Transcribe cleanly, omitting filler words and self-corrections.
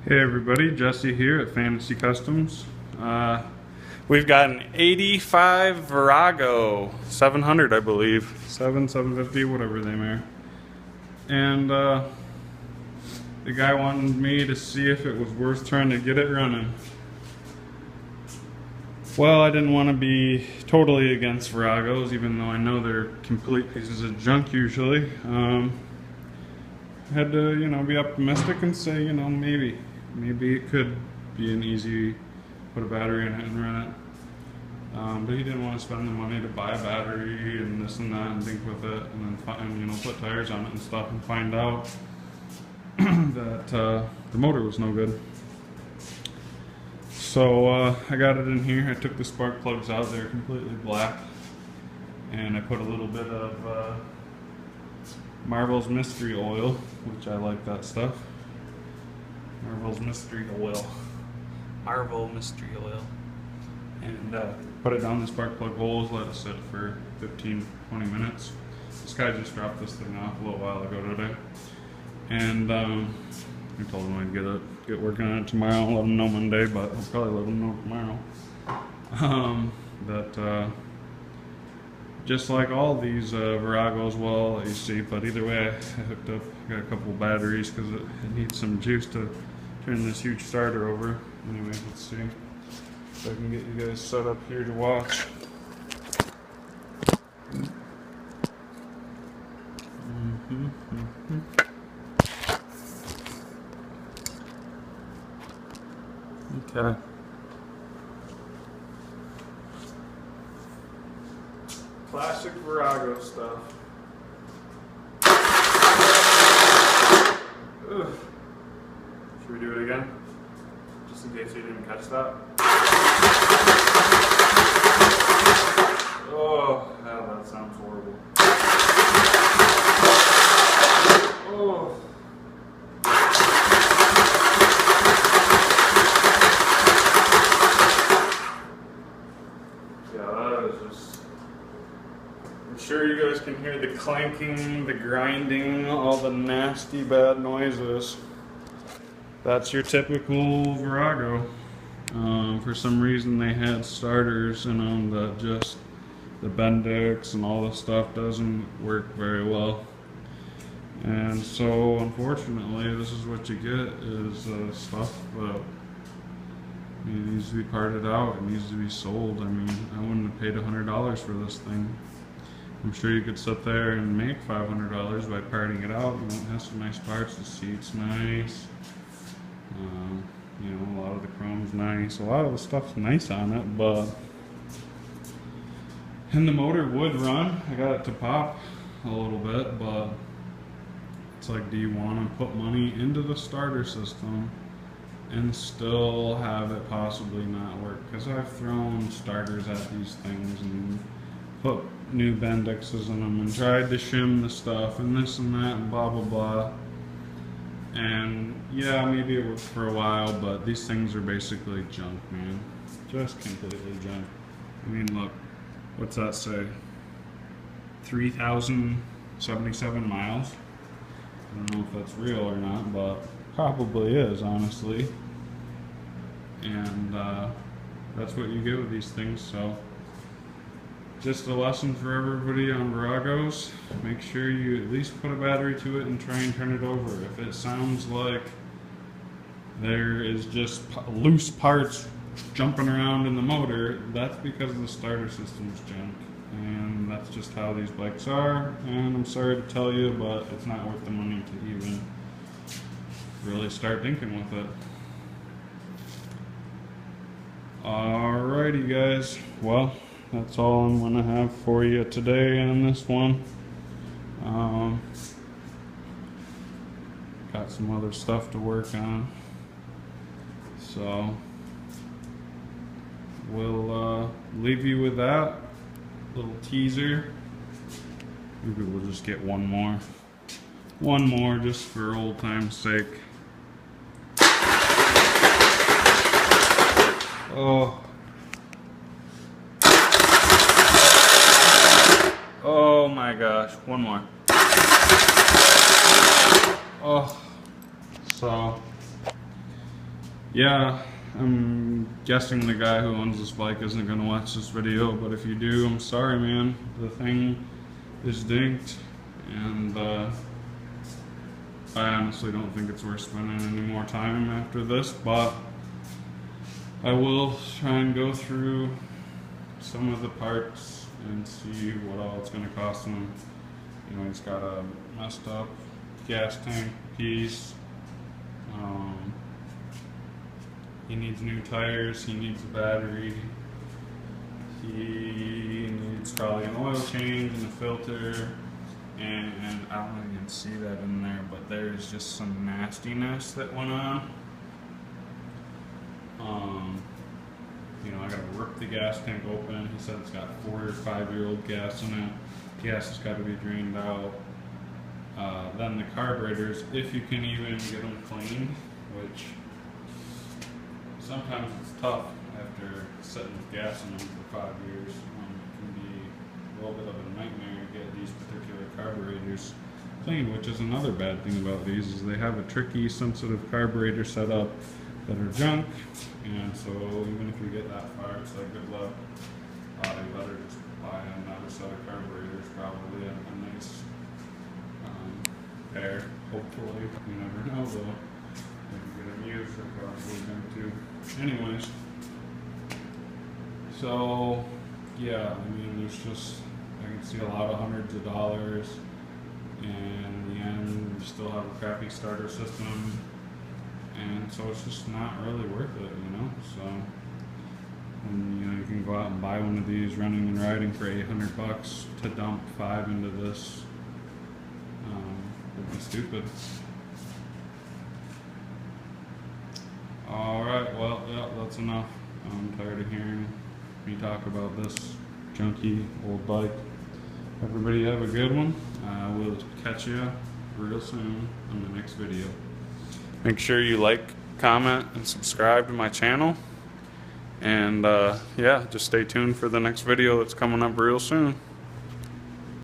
Hey everybody, Jesse here at Fantasy Customs. We've got an 85 Virago 700, I believe. 750, whatever they may. And the guy wanted me to see if it was worth trying to get it running. Well, I didn't want to be totally against Viragos, even though I know they're complete pieces of junk usually. I had to, be optimistic and say, maybe it could be an easy, put a battery in it and run it. But he didn't want to spend the money to buy a battery and this and that and think with it and then put tires on it and stuff and find out that the motor was no good. So I got it in here. I took the spark plugs out. They're completely black. And I put a little bit of Marvel's Mystery Oil, which I like that stuff. Marvel Mystery Oil. And put it down the spark plug holes, let it sit for 15-20 minutes. This guy just dropped this thing off a little while ago today. And I told him I'd get working on it tomorrow. I'll let him know Monday, but I'll probably let him know tomorrow. Just like all these Viragos, well, you see, but either way, I hooked up, got a couple batteries because it needs some juice to turn this huge starter over. Anyway, let's see if I can get you guys set up here to watch. Okay. Classic Virago stuff. Ugh. Should we do it again? Just in case you didn't catch that. Oh, that sounds horrible. Oh. Yeah, that is just... I'm sure you guys can hear the clanking, the grinding, all the nasty bad noises. That's your typical Virago. For some reason they had starters in them that just, the Bendix and all this stuff doesn't work very well. And so unfortunately this is what you get, is stuff that it needs to be parted out, it needs to be sold. I mean, I wouldn't have paid $100 for this thing. I'm sure you could sit there and make $500 by parting it out. It has some nice parts, the seat's nice. A lot of the chrome's nice. A lot of the stuff's nice on it, and the motor would run. I got it to pop a little bit, but it's like, do you want to put money into the starter system and still have it possibly not work? Because I've thrown starters at these things and put new Bendixes in them and tried to shim the stuff and this and that and blah blah blah. And yeah, maybe it worked for a while, but these things are basically junk, man. Just completely junk. I mean, look, what's that say? 3,077 miles. I don't know if that's real or not, but probably is, honestly. And that's what you get with these things, so just a lesson for everybody on Viragos. Make sure you at least put a battery to it and try and turn it over. If it sounds like there is just loose parts jumping around in the motor, that's because the starter system's junk. And that's just how these bikes are. And I'm sorry to tell you, but it's not worth the money to even really start thinking with it. Alrighty guys, well, that's all I'm going to have for you today on this one. Got some other stuff to work on. So we'll leave you with that little teaser. Maybe we'll just get one more. One more just for old time's sake. Oh. Oh my gosh, one more. Oh, so yeah, I'm guessing the guy who owns this bike isn't going to watch this video, but if you do, I'm sorry, man. The thing is dinked, and I honestly don't think it's worth spending any more time after this, but I will try and go through some of the parts and see what all it's going to cost him. You know, he's got a messed up gas tank piece. He needs new tires, he needs a battery, he needs probably an oil change and a filter, and I don't even see that in there, but there's just some nastiness that went on. You know, I gotta rip the gas tank open. He said it's got 4 or 5-year-old gas in it. Gas has got to be drained out. Then the carburetors, if you can even get them cleaned, which sometimes it's tough after sitting with gas in them for 5 years. It can be a little bit of a nightmare to get these particular carburetors cleaned, which is another bad thing about these, is they have a tricky, sensitive carburetor setup that are junk, and so even if you get that far, it's like good luck. You better just buy another set of carburetors, probably a nice pair, hopefully. You never know though. If you get them used, they're probably going to. Anyways, so yeah, I mean, there's just, I can see a lot of hundreds of dollars, and in the end, you still have a crappy starter system, and so it's just not really worth it, you know. So, and you know, you can go out and buy one of these running and riding for $800 to dump 5 into this. Would be stupid. Alright, well, yeah, that's enough. I'm tired of hearing me talk about this junky old bike. Everybody have a good one. We'll catch you real soon on the next video. Make sure you like, comment, and subscribe to my channel. And yeah, just stay tuned for the next video that's coming up real soon.